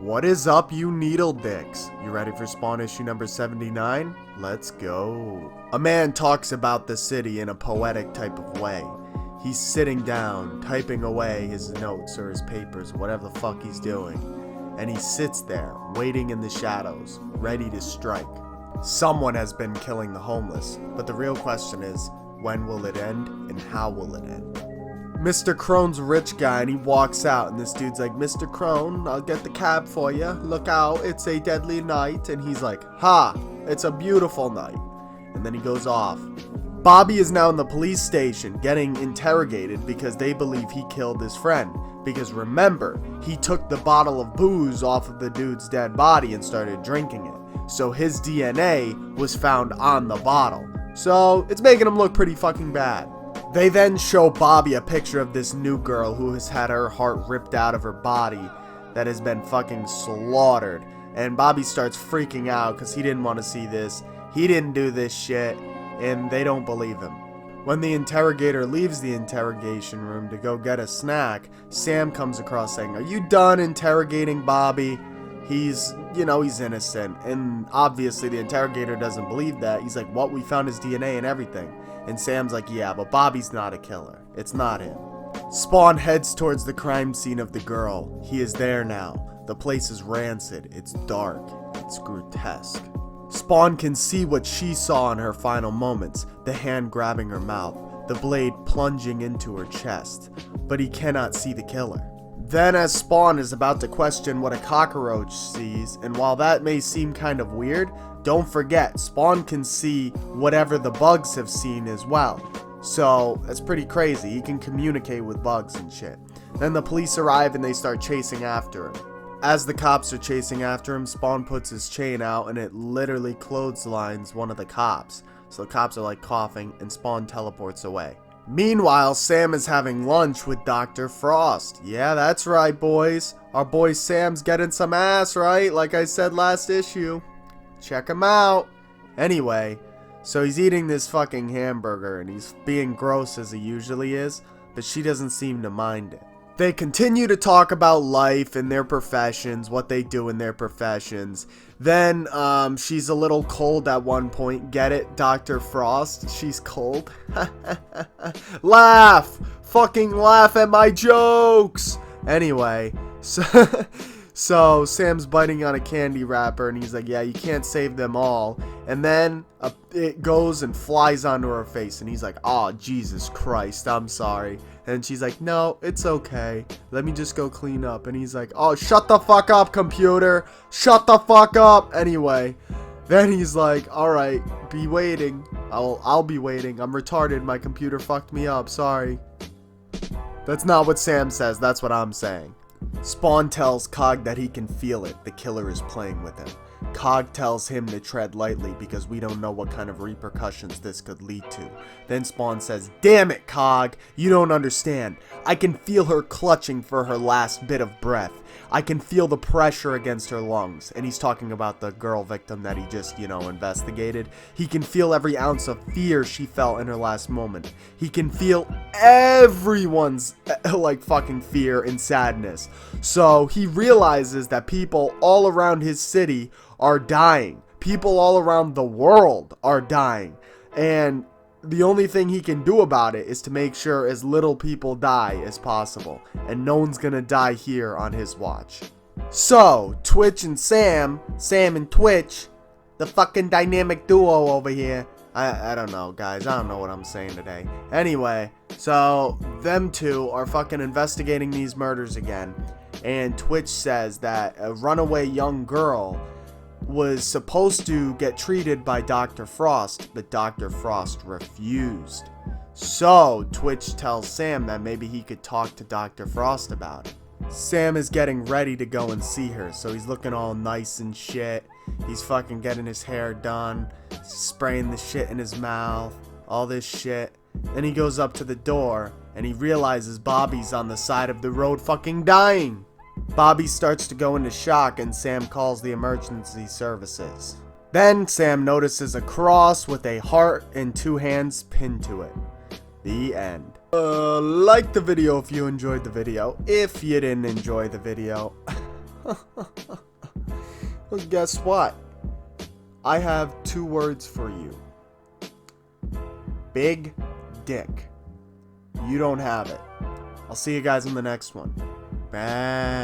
What is up, you needle dicks? You ready for Spawn issue number 79? Let's go. A man talks about the city in a poetic type of way. He's sitting down, typing away his notes or his papers, whatever the fuck he's doing. And he sits there, waiting in the shadows, ready to strike. Someone has been killing the homeless, but the real question is, when will it end and how will it end? Mr. Crone's a rich guy and he walks out and this dude's like, Mr. Crone, I'll get the cab for you. Look out, it's a deadly night. And he's like, ha, it's a beautiful night. And then he goes off. Bobby is now in the police station getting interrogated because they believe he killed his friend. Because remember, he took the bottle of booze off of the dude's dead body and started drinking it. So his DNA was found on the bottle. So it's making him look pretty fucking bad. They then show Bobby a picture of this new girl who has had her heart ripped out of her body that has been fucking slaughtered. And Bobby starts freaking out because he didn't want to see this. He didn't do this shit. And they don't believe him. When the interrogator leaves the interrogation room to go get a snack, Sam comes across saying, "Are you done interrogating Bobby? He's innocent." And obviously the interrogator doesn't believe that. He's like, "What? We found his DNA and everything." And Sam's like, "Yeah, but Bobby's not a killer. It's not him." Spawn heads towards the crime scene of the girl. He is there now. The place is rancid. It's dark. It's grotesque. Spawn can see what she saw in her final moments, the hand grabbing her mouth, the blade plunging into her chest, but he cannot see the killer. Then as Spawn is about to question what a cockroach sees, and while that may seem kind of weird, don't forget, Spawn can see whatever the bugs have seen as well. So, that's pretty crazy. He can communicate with bugs and shit. Then the police arrive and they start chasing after him. As the cops are chasing after him, Spawn puts his chain out and it literally clotheslines one of the cops. So the cops are like coughing and Spawn teleports away. Meanwhile, Sam is having lunch with Dr. Frost. Yeah, that's right, boys. Our boy Sam's getting some ass, right? Like I said last issue. Check him out. Anyway, so he's eating this fucking hamburger and he's being gross as he usually is, but she doesn't seem to mind it. They continue to talk about life and their professions, what they do in their professions. Then, she's a little cold at one point. Get it, Dr. Frost? She's cold. Laugh! Fucking laugh at my jokes! Anyway, so Sam's biting on a candy wrapper and he's like, yeah, you can't save them all. And then it goes and flies onto her face and he's like, oh, Jesus Christ, I'm sorry. And she's like, no, it's okay. Let me just go clean up. And he's like, oh, shut the fuck up, computer. Shut the fuck up. Anyway, then he's like, all right, be waiting. I'll be waiting. I'm retarded. My computer fucked me up. Sorry. That's not what Sam says. That's what I'm saying. Spawn tells Cog that he can feel it. The killer is playing with him. Cog tells him to tread lightly because we don't know what kind of repercussions this could lead to. Then Spawn says, damn it, Cog, you don't understand. I can feel her clutching for her last bit of breath. I can feel the pressure against her lungs. And he's talking about the girl victim that he just, investigated. He can feel every ounce of fear she felt in her last moment. He can feel everyone's, fucking fear and sadness. So he realizes that people all around his city are dying. People all around the world are dying. And the only thing he can do about it is to make sure as little people die as possible. And no one's gonna die here on his watch. So, Twitch and Sam and Twitch, the fucking dynamic duo over here. I don't know, guys. I don't know what I'm saying today. Anyway, so them two are fucking investigating these murders again. And Twitch says that a runaway young girl was supposed to get treated by Dr. Frost, but Dr. Frost refused. So, Twitch tells Sam that maybe he could talk to Dr. Frost about it. Sam is getting ready to go and see her, so he's looking all nice and shit. He's fucking getting his hair done, spraying the shit in his mouth, all this shit. Then he goes up to the door, and he realizes Bobby's on the side of the road fucking dying. Bobby starts to go into shock and Sam calls the emergency services. Then Sam notices a cross with a heart and two hands pinned to it. The end. Like the video if you enjoyed the video. If you didn't enjoy the video, Well, guess what? I have 2 words for you. Big dick. You don't have it. I'll see you guys in the next one. Bye.